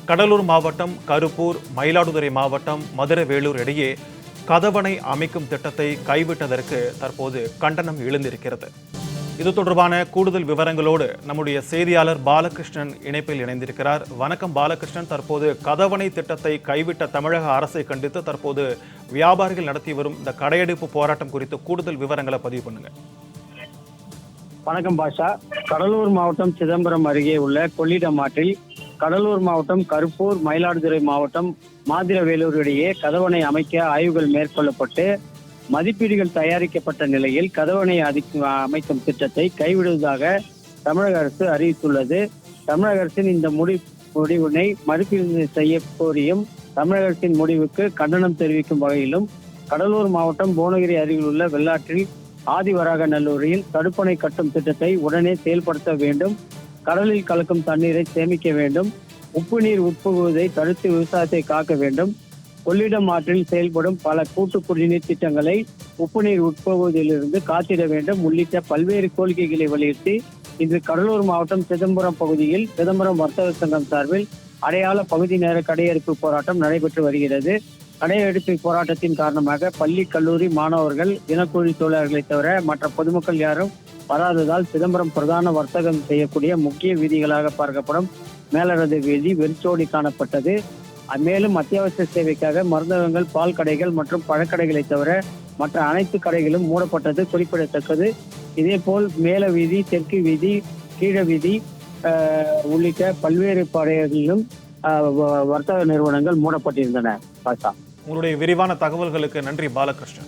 கடலூர் மாவட்டம் கருப்பூர், மயிலாடுதுறை மாவட்டம் மதுரை வேலூர் இடையே கதவணை அமைக்கும் திட்டத்தை கைவிட்டதற்கு தற்போது கண்டனம் எழுந்திருக்கிறது. இது தொடர்பான கூடுதல் விவரங்களோடு நம்முடைய செய்தியாளர் பாலகிருஷ்ணன் இணைப்பில் இணைந்திருக்கிறார். வணக்கம் பாலகிருஷ்ணன். தற்போது கதவணை திட்டத்தை கைவிட்ட தமிழக அரசை கண்டித்து தற்போது வியாபாரிகள் நடத்தி வரும் இந்த கடையடைப்பு போராட்டம் குறித்து கூடுதல் விவரங்களை பதிவு பண்ணுங்க. வணக்கம் பாஷா. கடலூர் மாவட்டம் சிதம்பரம் அருகே உள்ள கொள்ளிடம் ஆற்றில் கடலூர் மாவட்டம் கருப்பூர், மயிலாடுதுறை மாவட்டம் மாதிரவேலூர் இடையே கதவணை அமைக்க ஆய்வுகள் மேற்கொள்ளப்பட்டு மதிப்பீடுகள் தயாரிக்கப்பட்ட நிலையில் கதவணை அமைக்கும் திட்டத்தை கைவிடுவதாக தமிழக அரசு அறிவித்துள்ளது. தமிழக அரசின் இந்த முடிவினை மதிப்பீடு செய்ய கோரியும் தமிழக அரசின் முடிவுக்கு கண்டனம் தெரிவிக்கும் வகையிலும் கடலூர் மாவட்டம் புவனகிரி அருகில் உள்ள வெள்ளாற்றில் ஆதிவராகநல்லூரில் தடுப்பணை கட்டும் திட்டத்தை உடனே செயல்படுத்த வேண்டும், கடலில் கலக்கும் தண்ணீரை சேமிக்க வேண்டும், உப்பு நீர் உட்புகுவதை தடுத்து விவசாயத்தை காக்க வேண்டும், கொள்ளிடம் ஆற்றில் செயல்படும் பல கூட்டு குடிநீர் திட்டங்களை உப்பு நீர் உட்புகுவதிலிருந்து காத்திட வேண்டும் உள்ளிட்ட பல்வேறு கோரிக்கைகளை வலியுறுத்தி இன்று கடலூர் மாவட்டம் சிதம்பரம் பகுதியில் சிதம்பரம் வர்த்தக சங்கம் சார்பில் அடையாள பகுதி நேர கடையெடுப்பு போராட்டம் நடைபெற்று வருகிறது. கடையெடுப்பு போராட்டத்தின் காரணமாக பள்ளி, கல்லூரி மாணவர்கள், தினக்கூலி தொழிலாளர்களை தவிர மற்ற பொதுமக்கள் யாரும் வராததால் சிதம்பரம் பிரதான வர்த்தகம் செய்யக்கூடிய முக்கிய வீதிகளாக பார்க்கப்படும் மேலரது வீதி வெறிச்சோடி காணப்பட்டது. மேலும் அத்தியாவசிய சேவைக்காக மருந்தகங்கள், பால் கடைகள் மற்றும் பழக்கடைகளை தவிர மற்ற அனைத்து கடைகளும் மூடப்பட்டது குறிப்பிடத்தக்கது. இதேபோல் மேல வீதி, தெற்கு வீதி, கீழ வீதி உள்ளிட்ட பல்வேறு படைகளிலும் வர்த்தக நிறுவனங்கள் மூடப்பட்டிருந்தன. உங்களுடைய விரிவான தகவல்களுக்கு நன்றி பாலகிருஷ்ணன்.